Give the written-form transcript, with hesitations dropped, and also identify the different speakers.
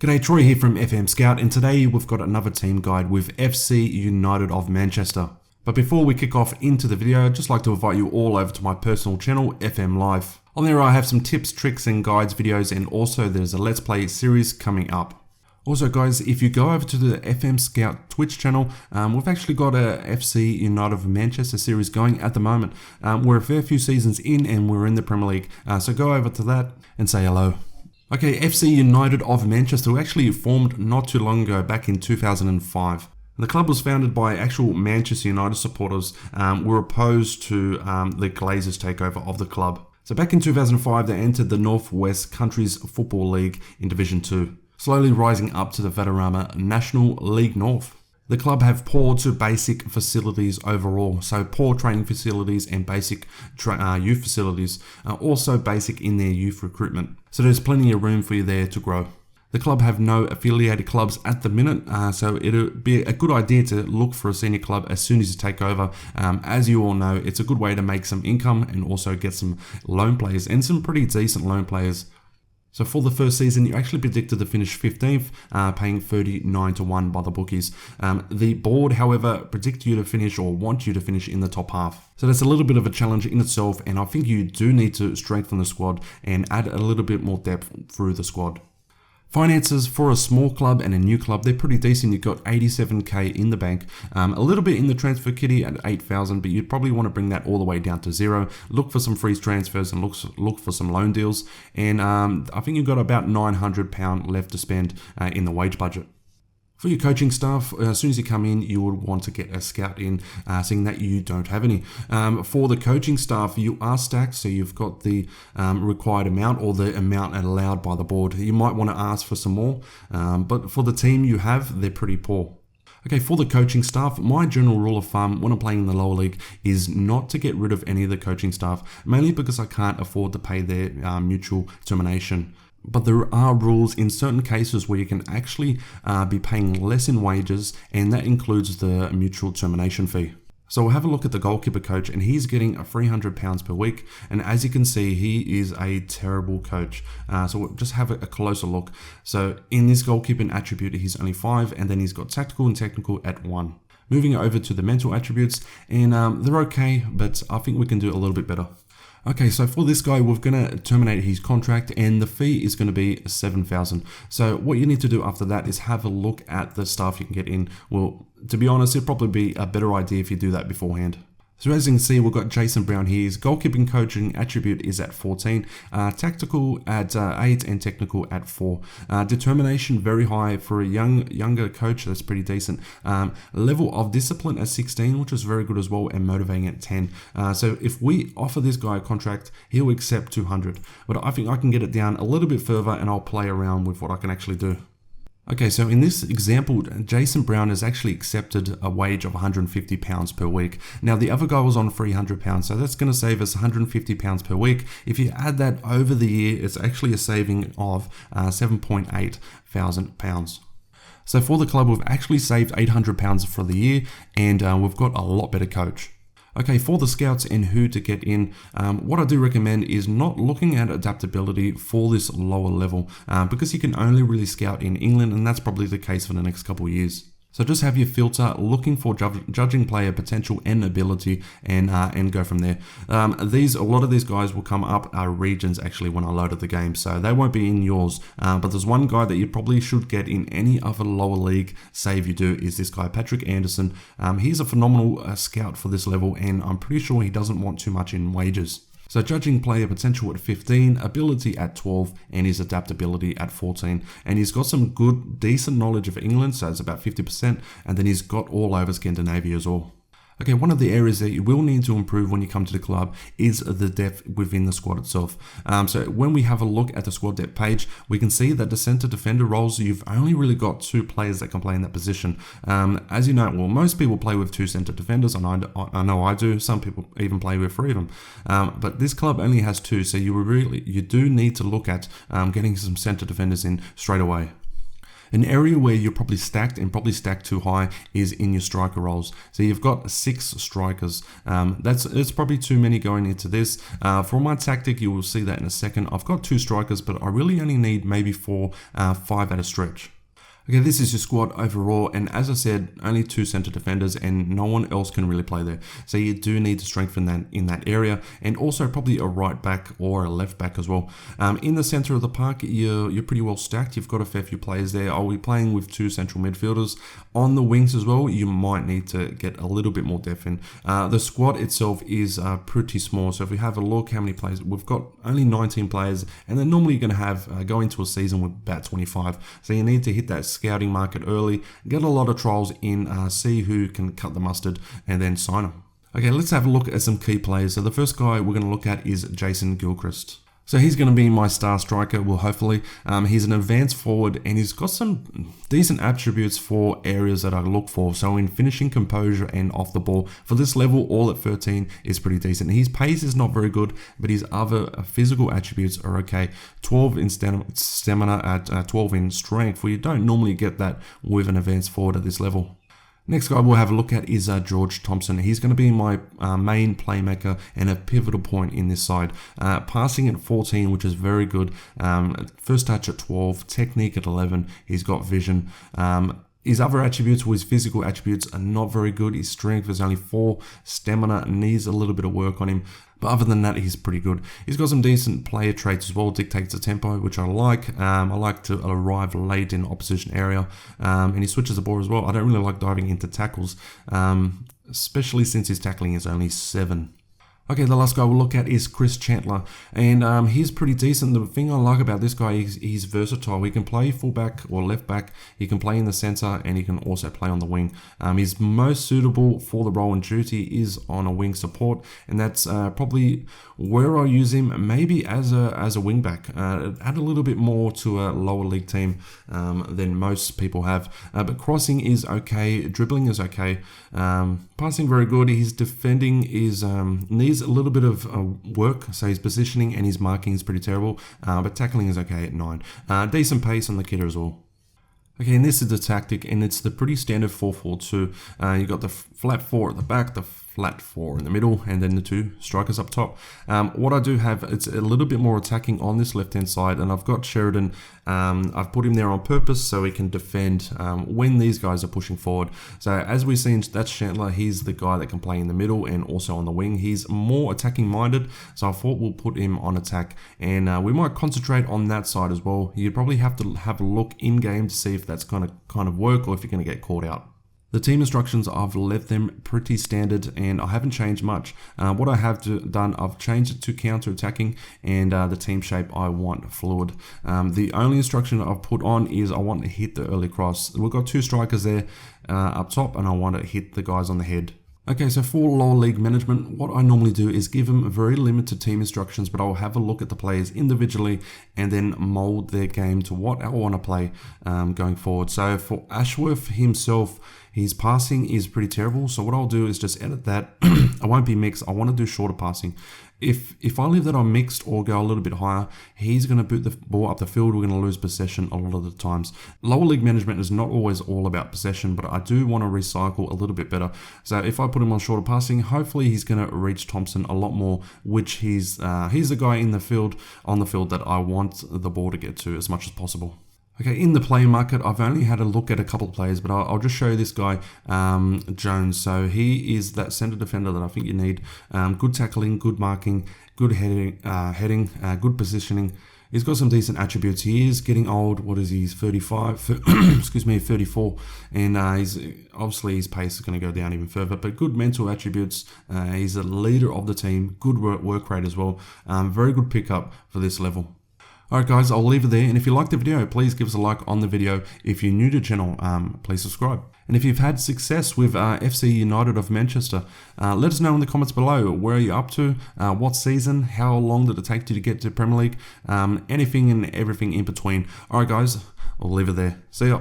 Speaker 1: G'day, Troy here from FM Scout, and today we've got another team guide with FC United of Manchester. But before we kick off into the video, I'd just like to invite you all over to my personal channel, FM Live. On there I have some tips, tricks and guides videos, and also there's a Let's Play series coming up. Also guys, if you go over to the FM Scout Twitch channel, we've actually got a FC United of Manchester series going at the moment. We're a fair few seasons in and we're in the Premier League, so go over to that and say hello. Okay, FC United of Manchester were actually formed not too long ago, back in 2005. The club was founded by actual Manchester United supporters who were opposed to the Glazers takeover of the club. So back in 2005, they entered the North West Countries Football League in Division 2, slowly rising up to the Valderrama National League North. The club have poor to basic facilities overall, so poor training facilities and basic youth facilities, also basic in their youth recruitment. So there's plenty of room for you there to grow. The club have no affiliated clubs at the minute, so it'll be a good idea to look for a senior club as soon as you take over. As you all know, it's a good way to make some income and also get some loan players, and some pretty decent loan players. So for the first season, you actually predicted to finish 15th, paying 39-1 by the bookies. The board, however, predict you to finish or want you to finish in the top half. So that's a little bit of a challenge in itself, and I think you do need to strengthen the squad and add a little bit more depth through the squad. Finances for a small club and a new club, they're pretty decent. You've got 87k in the bank, a little bit in the transfer kitty at 8,000, but you'd probably want to bring that all the way down to zero. Look for some free transfers and look for some loan deals, and I think you've got about £900 left to spend in the wage budget. For your coaching staff, as soon as you come in, you would want to get a scout in, seeing that you don't have any. For the coaching staff, you are stacked, so you've got the required amount or the amount allowed by the board. You might want to ask for some more, but for the team you have, they're pretty poor. Okay, for the coaching staff, my general rule of thumb when I'm playing in the lower league is not to get rid of any of the coaching staff, mainly because I can't afford to pay their mutual termination. But there are rules in certain cases where you can actually be paying less in wages, and that includes the mutual termination fee. So we'll have a look at the goalkeeper coach, and he's getting £300 per week. And as you can see, he is a terrible coach. So we'll just have a closer look. So in this goalkeeping attribute, he's only 5, and then he's got tactical and technical at 1. Moving over to the mental attributes, and they're okay, but I think we can do a little bit better. Okay, so for this guy, we're going to terminate his contract, and the fee is going to be $7,000. So what you need to do after that is have a look at the staff you can get in. Well, to be honest, it'd probably be a better idea if you do that beforehand. So as you can see, we've got Jason Brown here. His goalkeeping coaching attribute is at 14, tactical at 8, and technical at 4. Determination very high for a younger coach. That's pretty decent. Level of discipline at 16, which is very good as well, and motivating at 10. So if we offer this guy a contract, he'll accept 200. But I think I can get it down a little bit further, and I'll play around with what I can actually do. Okay, so in this example, Jason Brown has actually accepted a wage of £150 per week. Now, the other guy was on £300, so that's going to save us £150 per week. If you add that over the year, it's actually a saving of £7,800. So for the club, we've actually saved £800 for the year, and we've got a lot better coach. Okay, for the scouts and who to get in, what I do recommend is not looking at adaptability for this lower level, because you can only really scout in England, and that's probably the case for the next couple of years. So just have your filter looking for judging player potential and ability, and go from there. A lot of these guys will come up our regions actually when I loaded the game, so they won't be in yours. But there's one guy that you probably should get in any other lower league, save you do, is this guy, Patrick Anderson. He's a phenomenal scout for this level, and I'm pretty sure he doesn't want too much in wages. So judging player potential at 15, ability at 12, and his adaptability at 14. And he's got some good, decent knowledge of England, so it's about 50%, and then he's got all over Scandinavia as well. Okay, one of the areas that you will need to improve when you come to the club is the depth within the squad itself. So when we have a look at the squad depth page, we can see that the centre defender roles, you've only really got 2 players that can play in that position. As you know, well, most people play with 2 centre defenders, and I know I do. Some people even play with 3 of them. But this club only has 2, so you do need to look at getting some centre defenders in straight away. An area where you're probably stacked and probably stacked too high is in your striker roles. So you've got 6 strikers. It's probably too many going into this. For my tactic, you will see that in a second. I've got 2 strikers, but I really only need maybe 4, 5 at a stretch. Okay, this is your squad overall, and as I said, only 2 center defenders and no one else can really play there. So you do need to strengthen that in that area, and also probably a right back or a left back as well. In the center of the park, you're pretty well stacked. You've got a fair few players there. I'll be playing with 2 central midfielders. On the wings as well, you might need to get a little bit more depth in. The squad itself is pretty small, so if we have a look how many players, we've got only 19 players, and then normally you're going to have, go into a season with about 25. So you need to hit that scouting market early, get a lot of trials in, see who can cut the mustard, and then sign them. Okay, let's have a look at some key players. So the first guy we're going to look at is Jason Gilchrist. So he's going to be my star striker, well, hopefully. He's an advanced forward, and he's got some decent attributes for areas that I look for. So in finishing, composure, and off the ball. For this level, all at 13 is pretty decent. His pace is not very good, but his other physical attributes are okay. 12 in stamina at 12 in strength. Well, you don't normally get that with an advanced forward at this level. Next guy we'll have a look at is George Thompson. He's going to be my main playmaker and a pivotal point in this side. Passing at 14, which is very good. First touch at 12, technique at 11. He's got vision. His other attributes, or his physical attributes, are not very good. His strength is only 4. Stamina needs a little bit of work on him. But other than that, he's pretty good. He's got some decent player traits as well. Dictates the tempo, which I like. I like to arrive late in opposition area. And he switches the ball as well. I don't really like diving into tackles, especially since his tackling is only 7. Okay, the last guy we'll look at is Chris Chandler, and he's pretty decent. The thing I like about this guy is he's versatile. He can play fullback or left back, he can play in the center, and he can also play on the wing. He's most suitable for the role and duty is on a wing support, and that's probably where I use him, maybe as a wing back. Add a little bit more to a lower league team than most people have, but crossing is okay, dribbling is okay, passing very good. His defending is needs a little bit of work, so his positioning and his marking is pretty terrible, but tackling is okay at 9. Decent pace on the kidder as well. Okay, and this is the tactic, and it's the pretty standard 4-4-2. You've got the flat 4 at the back, the flat 4 in the middle, and then the 2 strikers up top. What I do have, it's a little bit more attacking on this left-hand side, and I've got Sheridan. I've put him there on purpose so he can defend when these guys are pushing forward. So as we've seen, that's Chandler. He's the guy that can play in the middle and also on the wing. He's more attacking minded, so I thought we'll put him on attack, and we might concentrate on that side as well. You probably have to have a look in game to see if that's going to kind of work or if you're going to get caught out. The team instructions, I've left them pretty standard and I haven't changed much. What I have done, I've changed it to counter-attacking, and the team shape I want fluid. The only instruction I've put on is I want to hit the early cross. We've got 2 strikers there up top, and I want to hit the guys on the head. Okay, so for lower league management, what I normally do is give them very limited team instructions, but I'll have a look at the players individually and then mold their game to what I want to play going forward. So for Ashworth himself, his passing is pretty terrible, so what I'll do is just edit that. I won't be mixed. I want to do shorter passing. If I leave that on mixed or go a little bit higher, he's going to boot the ball up the field. We're going to lose possession a lot of the times. Lower league management is not always all about possession, but I do want to recycle a little bit better. So if I put him on shorter passing, hopefully he's going to reach Thompson a lot more, which he's the guy on the field that I want the ball to get to as much as possible. Okay, in the player market, I've only had a look at a couple of players, but I'll just show you this guy, Jones. So he is that center defender that I think you need. Good tackling, good marking, good heading, good positioning. He's got some decent attributes. He is getting old. What is he? He's 35, excuse me, 34. And he's obviously his pace is going to go down even further, but good mental attributes. He's a leader of the team, good work rate as well. Very good pickup for this level. Alright guys, I'll leave it there, and if you liked the video, please give us a like on the video. If you're new to the channel, please subscribe. And if you've had success with FC United of Manchester, let us know in the comments below. Where are you up to? What season? How long did it take you to get to Premier League? Anything and everything in between. Alright guys, I'll leave it there. See ya.